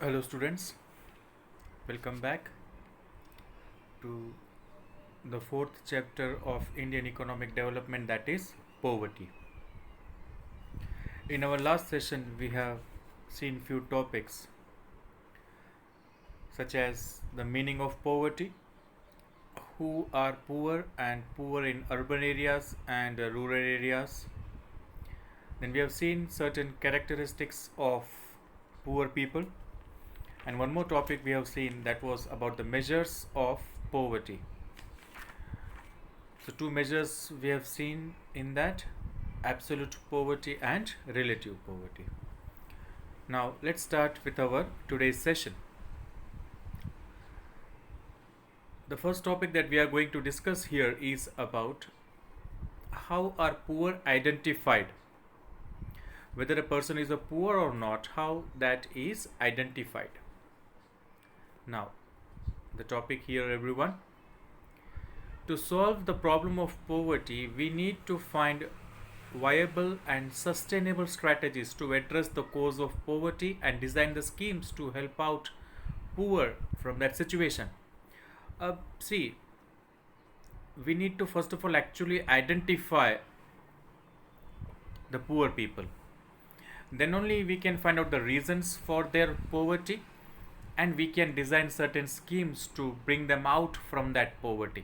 Hello, students. Welcome back to the fourth chapter of Indian economic development, that is poverty. In our last session, we have seen few topics such as the meaning of poverty, who are poor and poor in urban areas and rural areas. Then we have seen certain characteristics of poor people, and one more topic we have seen that was about the measures of poverty. So, two measures we have seen in that: absolute poverty and relative poverty. Now, let's start with our today's session. The first topic that we are going to discuss here is about how are poor identified. Whether a person is a poor or not, how that is identified. Now, the topic here, everyone. To solve the problem of poverty, we need to find viable and sustainable strategies to address the cause of poverty and design the schemes to help out poor from that situation. See, we need to first of all actually identify the poor people. Then only we can find out the reasons for their poverty, and we can design certain schemes to bring them out from that poverty.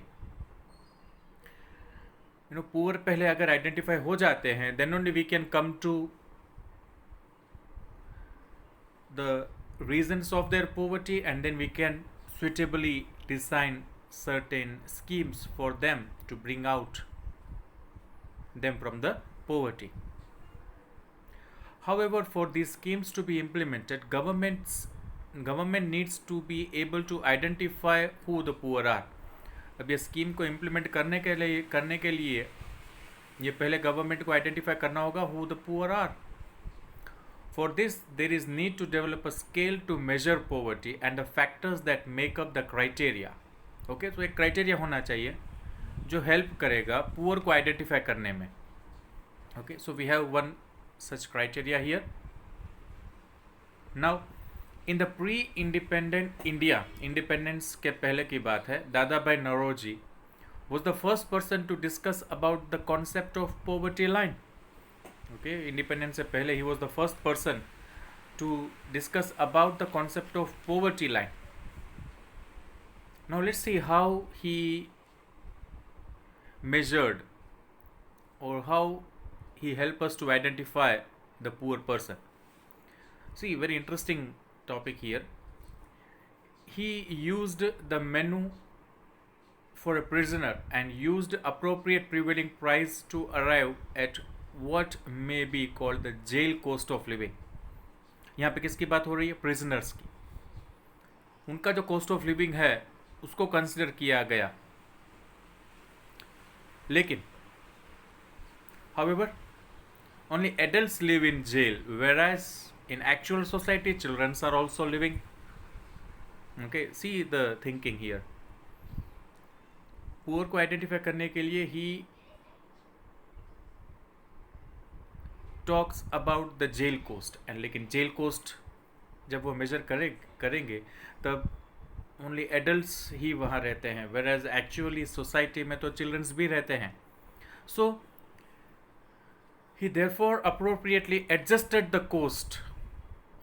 Poor पहले अगर identify हो जाते हैं, then only we can come to the reasons of their poverty, and then we can suitably design certain schemes for them to bring out them from the poverty. However, for these schemes to be implemented, government needs to be able to identify who the poor are. अब ये scheme को implement करने के लिए ये पहले government को identify करना होगा who the poor are. For this there is need to develop a scale to measure poverty and the factors that make up the criteria. Okay, तो एक क्राइटेरिया होना चाहिए जो हेल्प करेगा पुअर को आइडेंटिफाई करने में. Okay, so we have one such criteria here. Now in the pre independent India, independence के पहले की बात है, दादा भाई Naoroji was the first person to discuss about the concept of poverty line. Okay, independence से पहले he was the first person to discuss about the concept of poverty line. Now let's see how he measured or how he helped us to identify the poor person. See, very interesting topic here. He used the menu for a prisoner and used appropriate prevailing price to arrive at what may be called the jail cost of living. यहाँ पे किसकी बात हो रही है? Prisoners की. उनका जो कॉस्ट ऑफ लिविंग है उसको कंसिडर किया गया. लेकिन however only adults live in jail, whereas in actual society children are also living. Okay, see the thinking here. Poor को आइडेंटिफाई करने के लिए ही talks about the jail cost. And लेकिन जेल कोस्ट जब वो मेजर करेंगे तब ओनली एडल्ट्स ही वहाँ रहते हैं, वेर एज एक्चुअली सोसाइटी में तो चिल्ड्रंस भी रहते हैं. So he therefore appropriately adjusted the cost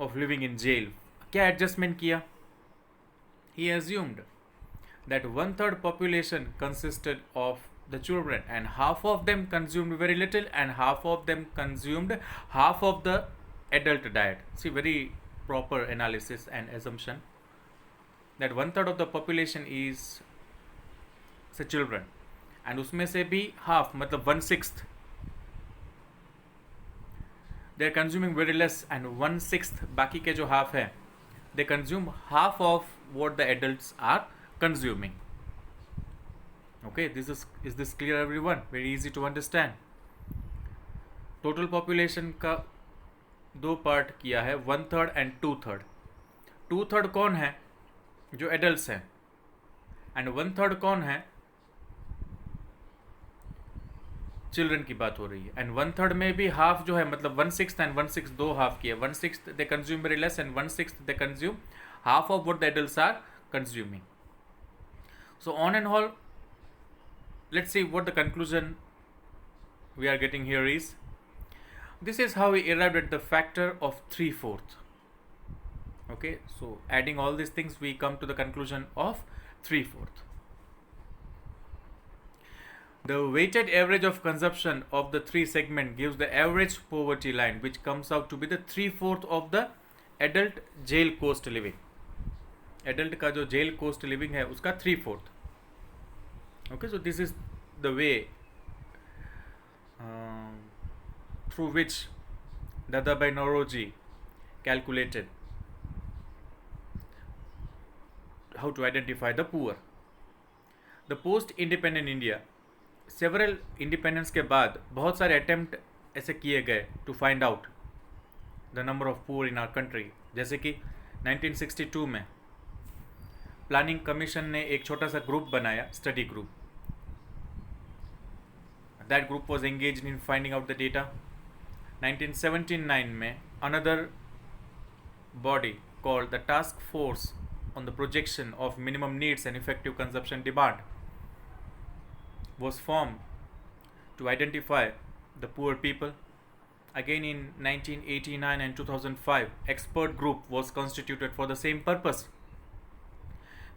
of living in jail. क्या एडजस्टमेंट किया? He assumed that 1/3 population consisted of the children, and half of them consumed very little and half of them consumed half of the adult diet. See, very proper analysis and assumption that 1/3 of the population is say children, and उसमें से भी half मतलब 1/6 they are consuming very less, and 1/6 बाकी के जो half है they consume half of what the adults are consuming. Okay, is this clear everyone? Very easy to understand. Total population का दो पार्ट किया है, 1/3 and 2/3. 2/3 कौन है? जो एडल्ट्स हैं. एंड 1/3 कौन है? चिल्ड्रन की बात हो रही है। एंड वन थर्ड में भी हाफ जो है, मतलब one six and one six, दो हाफ की है। One six they consume very less and one six they consume half of what the adults are consuming. So on and all, let's see what the conclusion we are getting here is. This is how we arrived at the factor of 3/4. Okay, so adding all these things we come to the conclusion of 3/4. The weighted average of consumption of the three segment gives the average poverty line, which comes out to be the 3/4 of the adult jail cost living. Adult का जो jail cost living है उसका 3/4. Okay, so this is the way through which Dadabhai Naoroji calculated how to identify the poor. The post independent India, several independence के बाद बहुत सारे attempt ऐसे किए गए to find out the number of poor in our country. जैसे कि 1962 में प्लानिंग कमीशन ने एक छोटा सा ग्रुप बनाया, study group. That group was engaged in finding out the data. 1979 में another body called the task force on the projection of minimum needs and effective consumption demand was formed to identify the poor people. Again in 1989 and 2005, expert group was constituted for the same purpose.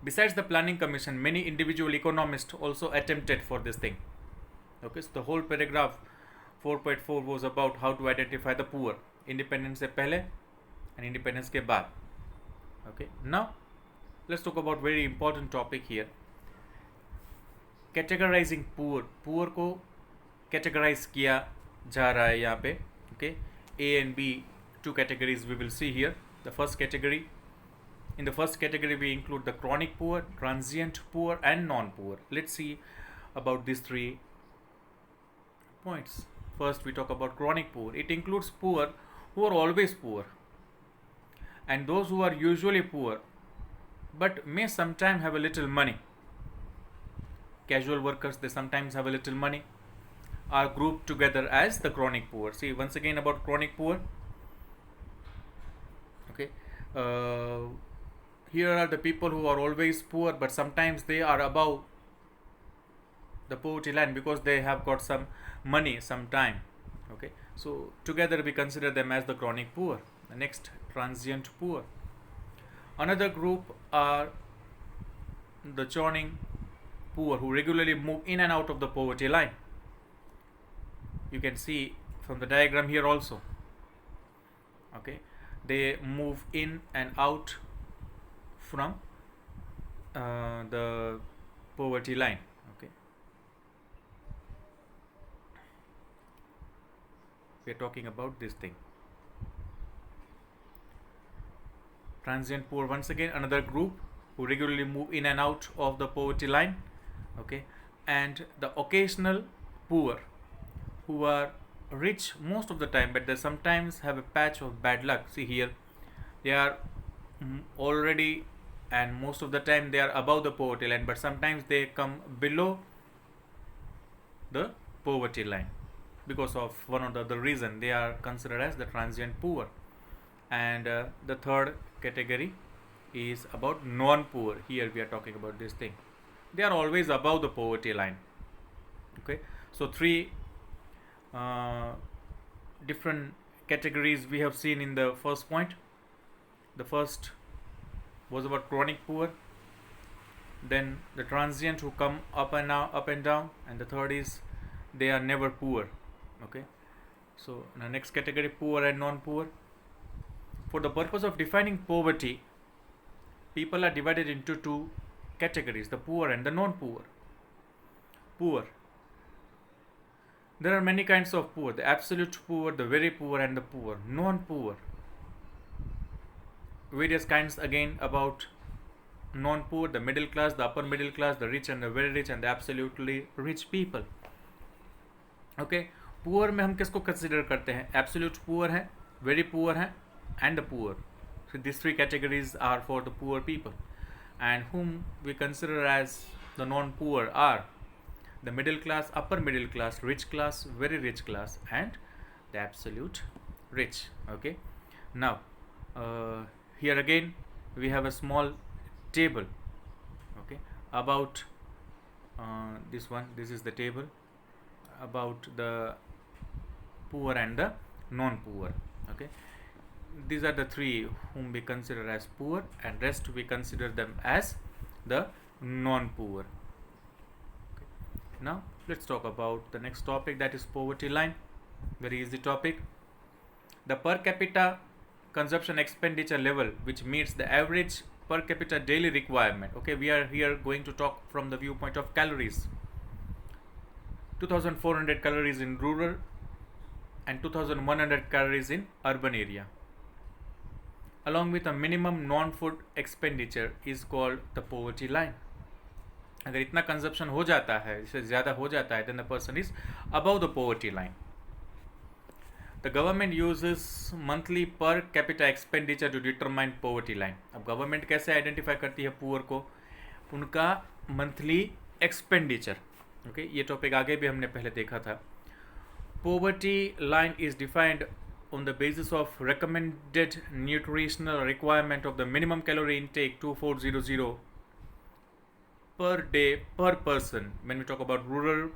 Besides the planning commission, many individual economists also attempted for this thing. Okay, so the whole paragraph 4.4 was about how to identify the poor, independence से पहले and independence के बाद. Okay, now let's talk about very important topic here. Categorising poor. Poor को categorise किया जा रहा है यहाँ पे. Okay, A and B, two categories we will see here. The first category, in the first category we include the chronic poor, transient poor and non poor. Let's see about this three points. First we talk about chronic poor. It includes poor who are always poor and those who are usually poor but may sometimes have a little money. Casual workers, they sometimes have a little money, are grouped together as the chronic poor. See once again about chronic poor. Okay, here are the people who are always poor but sometimes they are above the poverty line because they have got some money sometime. Okay, so together we consider them as the chronic poor. The next, transient poor. Another group are the churning poor who regularly move in and out of the poverty line. You can see from the diagram here also. Okay, they move in and out from the poverty line. Okay, we are talking about this thing. Transient poor, once again another group who regularly move in and out of the poverty line. Okay, and the occasional poor who are rich most of the time but they sometimes have a patch of bad luck. See here, they are already and most of the time they are above the poverty line but sometimes they come below the poverty line because of one or the other reason. They are considered as the transient poor. And the third category is about non-poor. Here we are talking about this thing. They are always above the poverty line. Okay, so three different categories we have seen in the first point. The first was about chronic poor, then the transient who come up and down, and the third is they are never poor. Okay, so the next category, poor and non-poor. For the purpose of defining poverty, people are divided into two categories, the poor and the non-poor. Poor, there are many kinds of poor: the absolute poor, the very poor, and the poor. Non-poor, various kinds again about non-poor: the middle class, the upper middle class, the rich and the very rich, and the absolutely rich people. Okay, poor में हम किसको consider करते हैं? Absolute poor है, very poor है, and the poor. So these three categories are for the poor people, and whom we consider as the non-poor are the middle class, upper middle class, rich class, very rich class, and the absolute rich. Okay, now here again we have a small table, okay, about this one. This is the table about the poor and the non-poor. Okay, these are the three whom we consider as poor, and rest we consider them as the non-poor. Okay. Now let's talk about the next topic, that is poverty line. Very easy topic. The per capita consumption expenditure level which meets the average per capita daily requirement. Okay, we are here going to talk from the viewpoint of calories. 2400 calories in rural and 2100 calories in urban area, along with a minimum non-food expenditure, is called the poverty line. अगर इतना consumption हो जाता है, इससे ज़्यादा हो जाता है, then the person is above the poverty line. The government uses monthly per capita expenditure to determine poverty line. अब गवर्नमेंट कैसे आइडेंटिफाई करती है पुअर को? उनका मंथली एक्सपेंडिचर. ओके, ये टॉपिक आगे भी हमने पहले देखा था. Poverty line is defined on the basis of recommended nutritional requirement of the minimum calorie intake 2400 per day per person when we talk about rural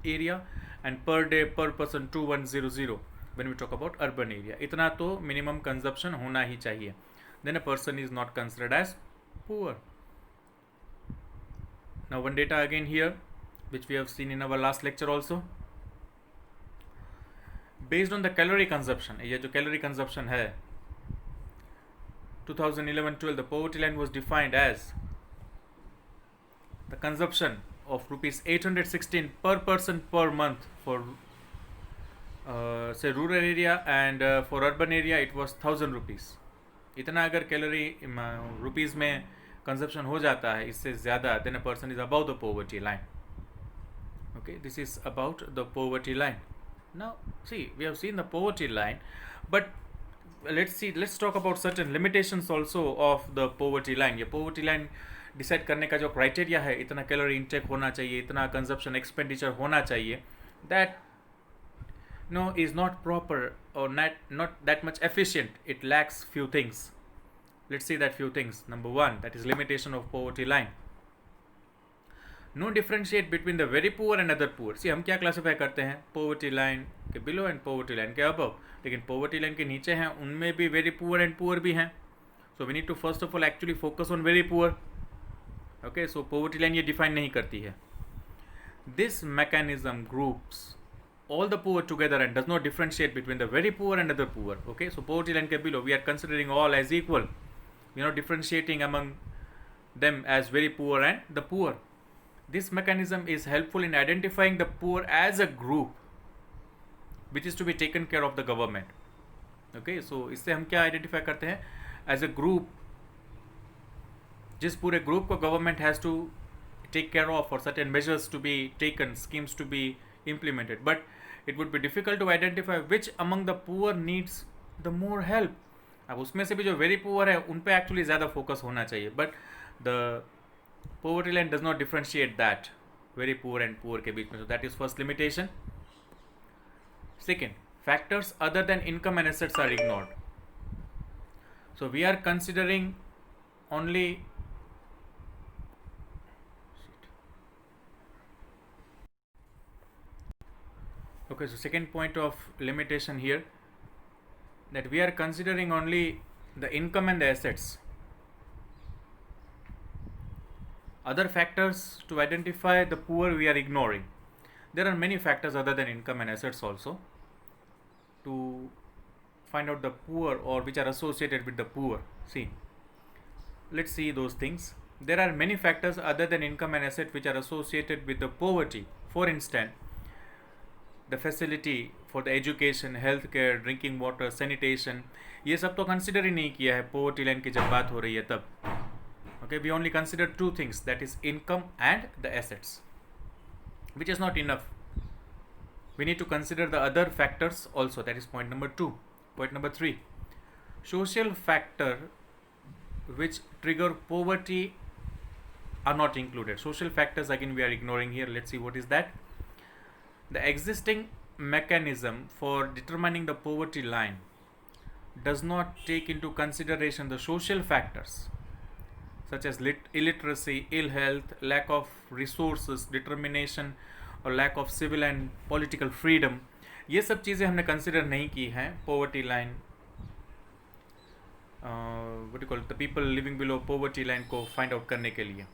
area, and per day per person 2100 when we talk about urban area. इतना तो minimum consumption होना ही चाहिए. Then a person is not considered as poor. Now one data again here which we have seen in our last lecture also. Based on the calorie consumption, ये जो calorie consumption है, 2011-12 the poverty line was defined as the consumption of rupees 816 per person per month for say rural area, and for urban area it was 1000 rupees. इतना अगर calorie rupees में consumption हो जाता है, इससे ज़्यादा, then a person is above the poverty line. Okay, this is about the poverty line. Now see, we have seen the poverty line, but let's talk about certain limitations also of the poverty line. ये poverty line decide करने का जो criteria है, इतना calorie intake होना चाहिए, इतना consumption expenditure होना चाहिए, that no is not proper or not that much efficient. It lacks few things. Let's see that few things. Number one, that is limitation of poverty line. No differentiate between the very poor and other poor. See, हम क्या classify करते हैं? Poverty line के below and poverty line के above. लेकिन poverty line के नीचे हैं, उनमें भी वेरी पुअर एंड पुअर भी हैं. So we need to first of all actually focus on very poor. Okay, so poverty line ये डिफाइन नहीं करती है. This mechanism groups all the poor together and does not differentiate between the very poor and other poor. Okay, so poverty line ke below we are considering all as equal. We are not differentiating among them as very poor and the poor. This mechanism is helpful in identifying the poor as a group which is to be taken care of the government. Okay, so इससे हम क्या identify करते हैं? As a group, जिस पूरे group को government has to take care of, or certain measures to be taken, schemes to be implemented, but it would be difficult to identify which among the poor needs the more help. अब उसमें से भी जो very poor है उन पे actually ज़्यादा focus होना चाहिए, but the poverty line does not differentiate that very poor and poor के बीच में. So that is first limitation. Second, factors other than income and assets are ignored. So we are considering only okay, so second point of limitation here, that we are considering only the income and the assets. Other factors to identify the poor we are ignoring. There are many factors other than income and assets also to find out the poor, or which are associated with the poor. See, let's see those things. There are many factors other than income and asset which are associated with the poverty. For instance, the facility for the education, healthcare, drinking water, sanitation, ये सब तो consider ही नहीं किया है poverty line की जब बात हो रही है तब. Okay, we only consider two things, that is income and the assets, which is not enough. We need to consider the other factors also. That is point number 2. Point number 3, social factor which trigger poverty are not included. Social factors again we are ignoring here. Let's see what is that. The existing mechanism for determining the poverty line does not take into consideration the social factors such as illiteracy, ill health, lack of resources, determination और lack of civil and political freedom. ये सब चीज़ें हमने consider नहीं की हैं poverty line, what do you call it, the people living below poverty line को find out करने के लिए.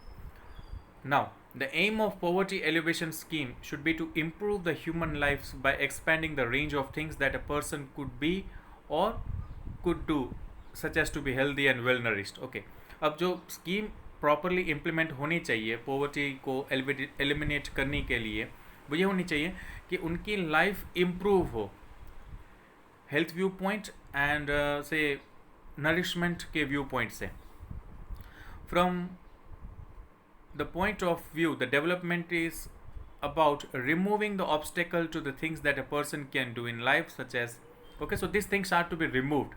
Now, the aim of poverty alleviation scheme should be to improve the human lives by expanding the range of things that a person could be or could do, such as to be healthy and well nourished. Okay. अब जो scheme properly implement होनी चाहिए poverty को eliminate करने के लिए वो ये होनी चाहिए कि उनकी लाइफ इम्प्रूव हो हेल्थ व्यू पॉइंट एंड से नरिशमेंट के व्यू पॉइंट से. From the point of view the development is about removing the obstacle to the things that a person can do in life, such as, okay, so these things are to be removed,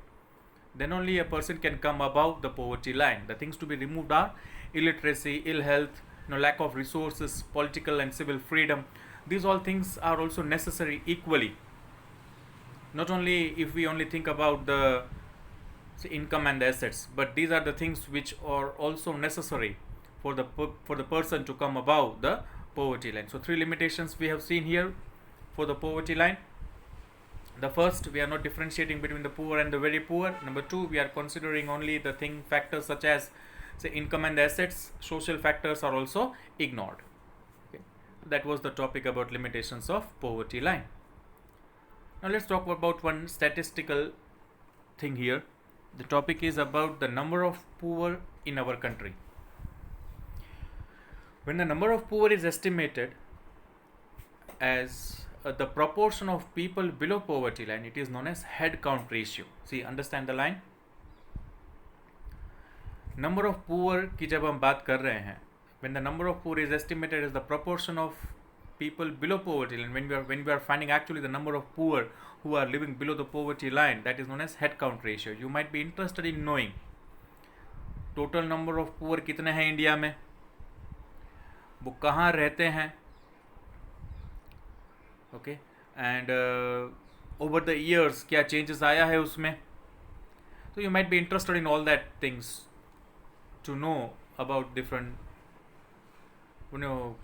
then only a person can come above the poverty line. The things to be removed are illiteracy, ill health, lack of resources, political and civil freedom. These all things are also necessary equally. Not only if we only think about the income and the assets, but these are the things which are also necessary for the person to come above the poverty line. So 3 limitations we have seen here for the poverty line. The first, we are not differentiating between the poor and the very poor. Number 2, we are considering only the factors such as say income and the assets. Social factors are also ignored. Okay. That was the topic about limitations of poverty line. Now let's talk about one statistical thing here. The topic is about the number of poor in our country. When the number of poor is estimated as the proportion of people below poverty line, it is known as head count ratio. See, understand the line. Number of poor की जब हम बात कर रहे हैं, when the number of poor is estimated as the proportion of people below poverty line, when we are finding actually the number of poor who are living below the poverty line, that is known as head count ratio. You might be interested in knowing total number of poor कितने हैं India में, वो कहाँ रहते हैं, okay, and over the years क्या changes आया है उसमें. So you might be interested in all that things to know about different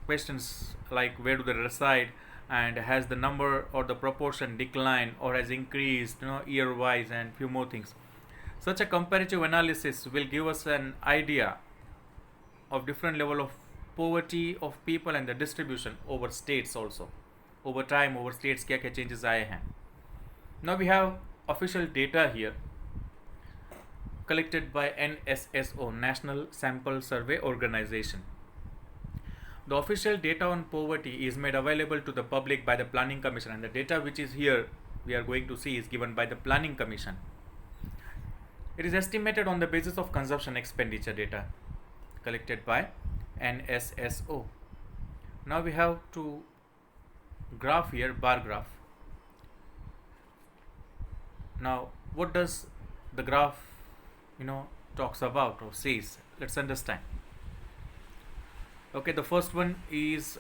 questions like where do they reside and has the number or the proportion declined or has increased year wise and few more things. Such a comparative analysis will give us an idea of different level of poverty of people and the distribution over states also. Over time, over states क्या क्या changes आए हैं. Now we have official data here collected by NSSO, National Sample Survey Organization. The official data on poverty is made available to the public by the Planning Commission, and the data which is here we are going to see is given by the Planning Commission. It is estimated on the basis of consumption expenditure data collected by NSSO. Now we have to graph here, bar graph. Now what does the graph talks about or says? Let's understand. Okay, the first one is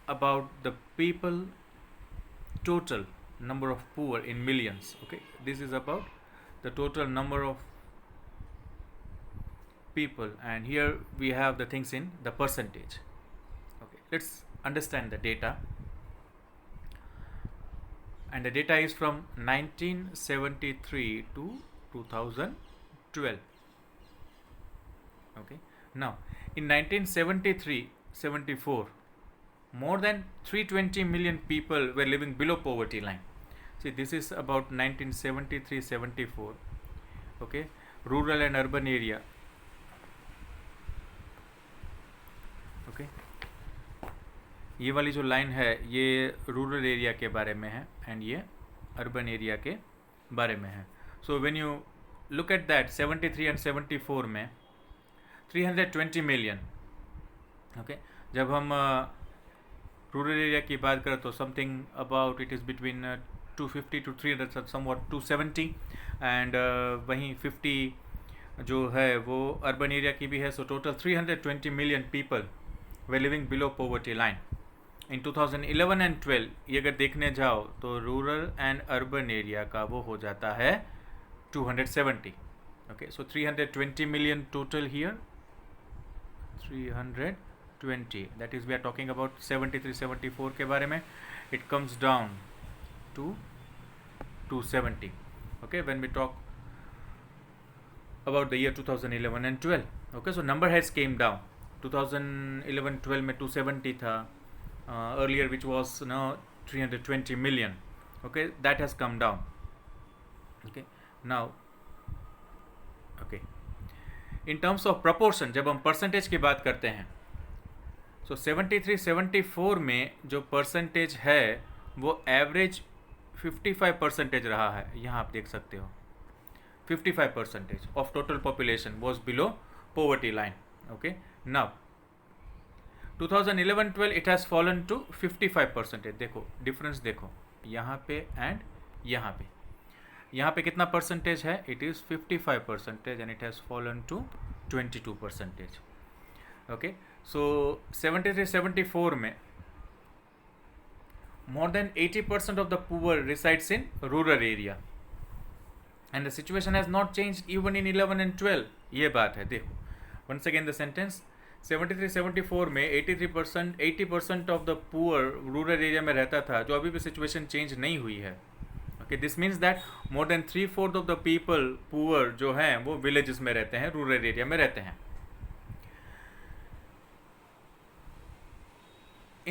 about the people total number of poor in millions. Okay, this is about the total number of people, and here we have the things in the percentage. Okay, let's understand the data. And the data is from 1973 to 2012. Okay, now in 1973-74, more than 320 million people were living below poverty line. See, this is about 1973-74. Okay, rural and urban area. Okay, ये वाली जो line है ये rural area के बारे में है and ये अर्बन एरिया के बारे में है. So when you look at that 73 and 74 में 320 मिलियन. ओके, जब हम रूरल एरिया की बात करें तो something about it is between 250 to 300, somewhat 270, and वहीं 50 जो है वो अर्बन एरिया की भी है. So total 320 million people way living below poverty line. In 2011 and 12 ये अगर देखने जाओ तो रूरल एंड अर्बन एरिया का वो हो जाता है 270. ओके, सो 320 million total here. 320, that is we are talking about 73-74 के बारे में. It comes down to 270. Okay, when we talk about the year 2011 and 12. Okay, so number has came down. 2011-12 में 270 था, earlier which was 320 million. Okay, that has come down. Okay, now okay, in terms of proportion जब हम percentage की बात करते हैं, so 73-74 में जो percentage है वो average 55% रहा है. यहाँ आप देख सकते हो 55% of total population was below poverty line. Okay, now 2011-12 it has fallen to 55%. देखो डिफरेंस, देखो यहाँ पे एंड यहाँ पे. यहाँ पे कितना परसेंटेज है? It is 55% and it has fallen to 22%. Okay, so 73-74 में more than 80% of the poor resides in rural area, and the situation has not changed even in 11 and 12. ये बात है. देखो once again the sentence, 73-74 में 80% of the poor rural area में रहता था, जो अभी भी situation change नहीं हुई है. Okay, this means that more than 3/4 of the people poor जो हैं वो villages में रहते हैं, rural area में रहते हैं.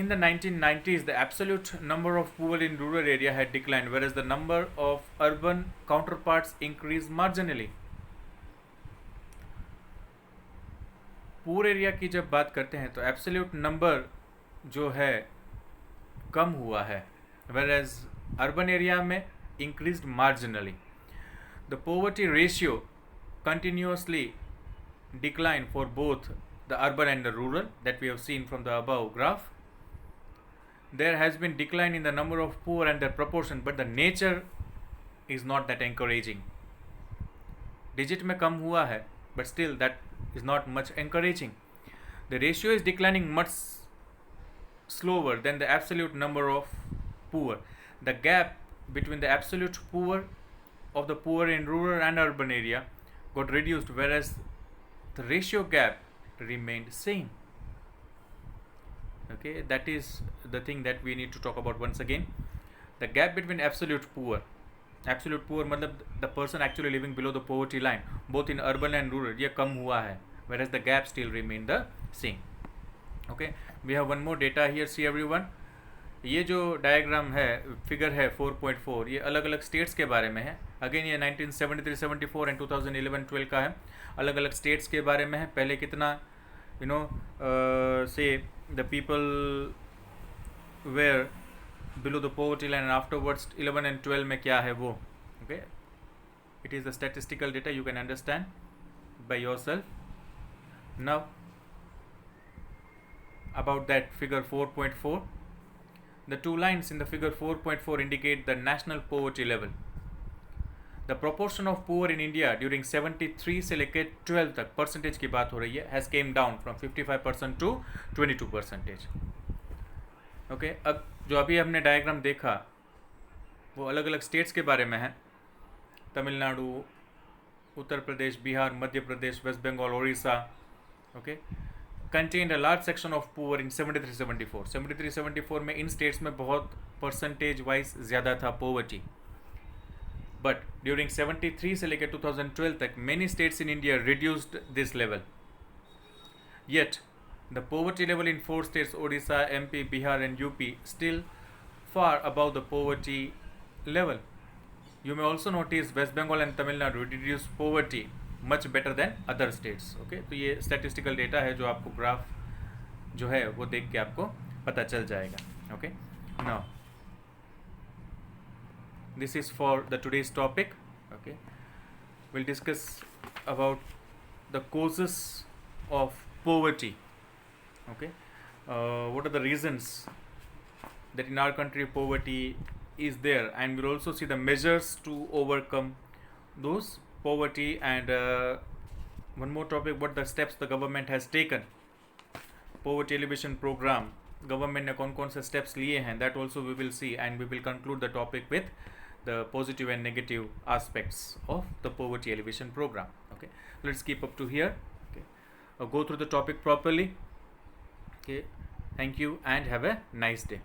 In the 1990s, the absolute number of poor in rural area had declined, whereas the number of urban counterparts increased marginally. Poor area की जब बात करते हैं तो absolute number जो है कम हुआ है, whereas urban area में increased marginally. The poverty ratio continuously declined for both the urban and the rural, that we have seen from the above graph. There has been decline in the number of poor and their proportion, but the nature is not that encouraging. Digit में कम हुआ है, but still that is not much encouraging. The ratio is declining much slower than the absolute number of poor. The gap between the absolute poor of the poor in rural and urban area got reduced, whereas the ratio gap remained same. Okay, that is the thing that we need to talk about once again. The gap between absolute poor मतलब the person actually living below the poverty line, both in urban and rural, ये कम हुआ है, whereas the gap still remain the same. Okay, we have one more data here. See everyone, ये जो diagram है, figure है 4.4, ये अलग अलग स्टेट्स के बारे में है. अगेन ये 1973-74 एंड 2011-12 का है, अलग अलग स्टेट्स के बारे में है. पहले कितना say the people were below the poverty line, and afterwards 11 and 12 में क्या है वो. Okay, it is the statistical data, you can understand by yourself. Now about that figure 4.4, the two lines in the figure 4.4 indicate the national poverty level. The proportion of poor in India during 73 से लेकर 12 तक percentage की बात हो रही है, has came down from 55% to 22%. Okay, अब जो अभी हमने डायग्राम देखा वो अलग अलग स्टेट्स के बारे में है. Tamil Nadu, Uttar Pradesh, Bihar, Madhya Pradesh, west Bengal, Orissa. Okay, contained a large section of poor in 73-74. 73-74 में इन स्टेट्स में बहुत परसेंटेज वाइज ज़्यादा था poverty. But during 73 से लेकर 2012 तक many states in India reduced this level. Yet the poverty level in 4 states, Odisha, MP, Bihar and UP, still far above the poverty level. You may also notice West Bengal and Tamil Nadu reduced poverty much better than other states. Okay, तो ये statistical data है जो आपको graph जो है वो देख के आपको पता चल जाएगा. Okay, now this is for the today's topic. Okay, we'll discuss about the causes of poverty. Okay, what are the reasons that in our country poverty is there, and we'll also see the measures to overcome those poverty and one more topic, what the steps the government has taken. Poverty alleviation program, government ने कौन कौन से steps लिए हैं, that also we will see, and we will conclude the topic with the positive and negative aspects of the poverty alleviation program. Okay, let's keep up to here. Okay, go through the topic properly. Okay, thank you and have a nice day.